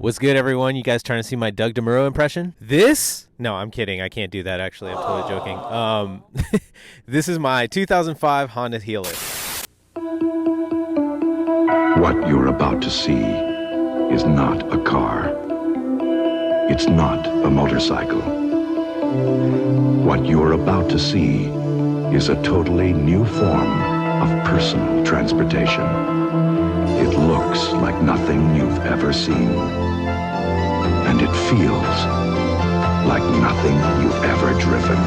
What's good, everyone? You guys trying to see my Doug DeMuro impression? No, I'm kidding. I can't do that, actually. I'm totally joking. This is my 2005 Honda Helix. What you're about to see is not a car. It's not a motorcycle. What you're about to see is a totally new form of personal transportation. It looks like nothing you've ever seen. And it feels like nothing you've ever driven.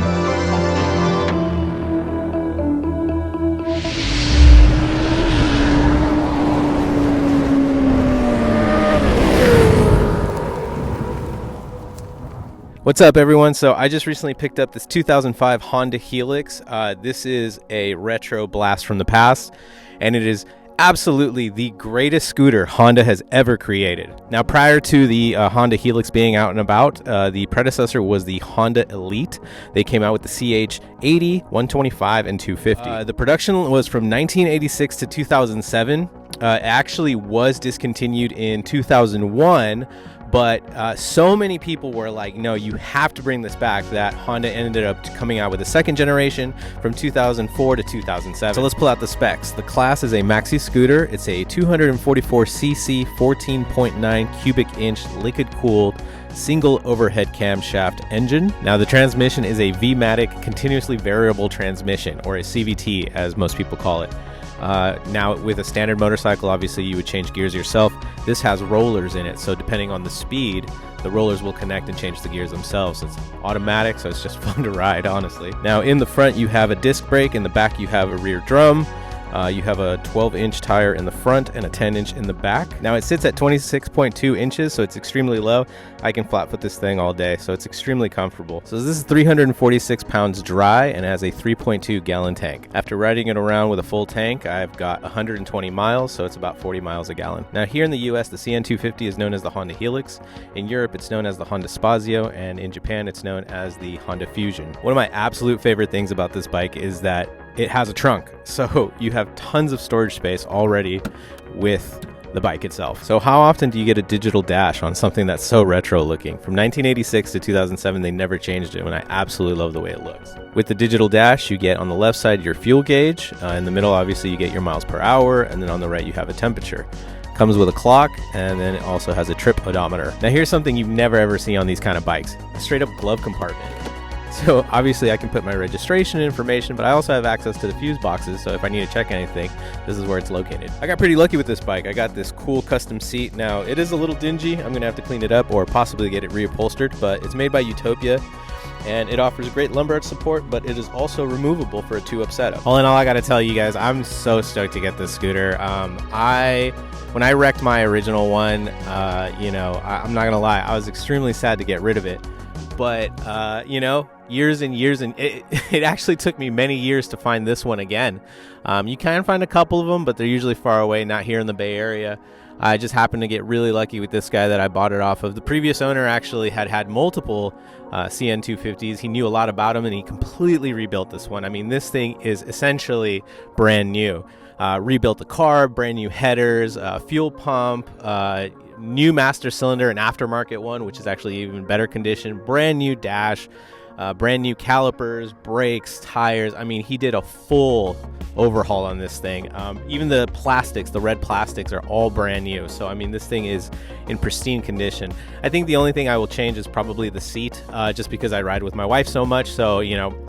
What's up, everyone? So I just recently picked up this 2005 Honda Helix. This is a retro blast from the past, and it is absolutely the greatest scooter Honda has ever created. Now, prior to the Honda Helix being out and about, the predecessor was the Honda Elite. They came out with the CH80, 125, and 250. The production was from 1986 to 2007. It actually was discontinued in 2001, but so many people were like, no, you have to bring this back, that Honda ended up coming out with a second generation from 2004 to 2007. So let's pull out the specs. The class is a maxi scooter. It's a 244cc 14.9 cubic inch liquid cooled single overhead camshaft engine. Now, the transmission is a VMATIC continuously variable transmission, or a CVT as most people call it. Now, with a standard motorcycle, obviously you would change gears yourself. This has rollers in it, so depending on the speed, the rollers will connect and change the gears themselves. It's automatic, so it's just fun to ride, honestly. Now, in the front you have a disc brake, in the back you have a rear drum. You have a 12-inch tire in the front and a 10-inch in the back. Now, it sits at 26.2 inches, so it's extremely low. I can flat foot this thing all day, so it's extremely comfortable. So this is 346 pounds dry and has a 3.2 gallon tank. After riding it around with a full tank, I've got 120 miles, so it's about 40 miles a gallon. Now, here in the US, the CN250 is known as the Honda Helix. In Europe, it's known as the Honda Spazio, and in Japan, it's known as the Honda Fusion. One of my absolute favorite things about this bike is that it has a trunk, so you have tons of storage space already with the bike itself. So how often do you get a digital dash on something that's so retro looking? From 1986 to 2007, they never changed it, and I absolutely love the way it looks. With the digital dash, you get on the left side your fuel gauge. In the middle, obviously, you get your miles per hour, and then on the right, you have a temperature. Comes with a clock, and then it also has a trip odometer. Now, here's something you've never ever seen on these kind of bikes: a straight up glove compartment. So obviously I can put my registration information, but I also have access to the fuse boxes, so if I need to check anything, this is where it's located. I got pretty lucky with this bike. I got this cool custom seat. Now, it is a little dingy. I'm going to have to clean it up or possibly get it reupholstered, but it's made by Utopia, and it offers great lumbar support, but it is also removable for a 2-up setup. All in all, I got to tell you guys, I'm so stoked to get this scooter. When I wrecked my original one, I'm not going to lie, I was extremely sad to get rid of it. But, years and years, and it actually took me many years to find this one again. You can find a couple of them, but they're usually far away, not here in the Bay Area. I just happened to get really lucky with this guy that I bought it off of. The previous owner actually had multiple CN250s. He knew a lot about them, and he completely rebuilt this one. I mean, this thing is essentially brand new. Rebuilt the carb, brand new headers, fuel pump, new master cylinder, an aftermarket one, which is actually even better condition, brand new dash, brand new calipers, brakes, tires. I mean, he did a full overhaul on this thing. Even the plastics, the red plastics, are all brand new. So, I mean, this thing is in pristine condition. I think the only thing I will change is probably the seat, just because I ride with my wife so much. So,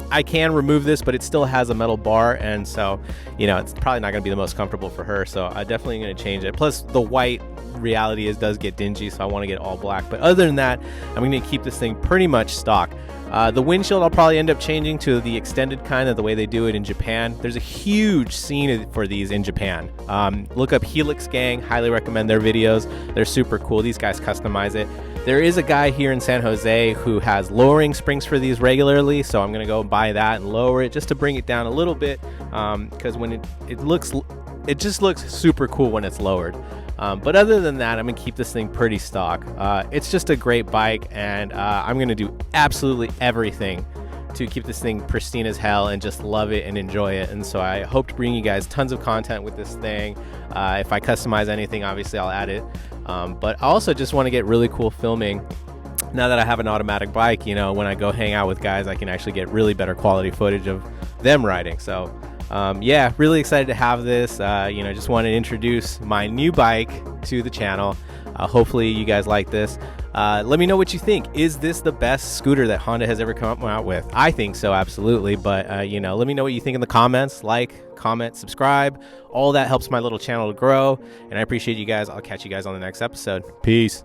I can remove this, but it still has a metal bar, and so, it's probably not going to be the most comfortable for her. So, I'm definitely going to change it. Plus, the white reality does get dingy, so I want to get all black. But other than that, I'm going to keep this thing pretty much stock. The windshield I'll probably end up changing to the extended kind of the way they do it in Japan. There's a huge scene for these in Japan. Look up Helix Gang. Highly recommend their videos. They're super cool. These guys customize it. There is a guy here in San Jose who has lowering springs for these regularly, so I'm going to go buy that and lower it just to bring it down a little bit, because when it just looks super cool when it's lowered. But other than that, I'm going to keep this thing pretty stock. It's just a great bike, and I'm going to do absolutely everything to keep this thing pristine as hell and just love it and enjoy it. And so I hope to bring you guys tons of content with this thing. If I customize anything, obviously I'll add it. But I also just want to get really cool filming. Now that I have an automatic bike, you know, when I go hang out with guys, I can actually get really better quality footage of them riding. So yeah, really excited to have this. You know, just wanted to introduce my new bike to the channel. Hopefully you guys like this. Let me know what you think. Is this the best scooter that Honda has ever come out with? I think so, absolutely. But you know, let me know what you think in the comments. Like, comment, subscribe. All that helps my little channel to grow. And I appreciate you guys. I'll catch you guys on the next episode. Peace.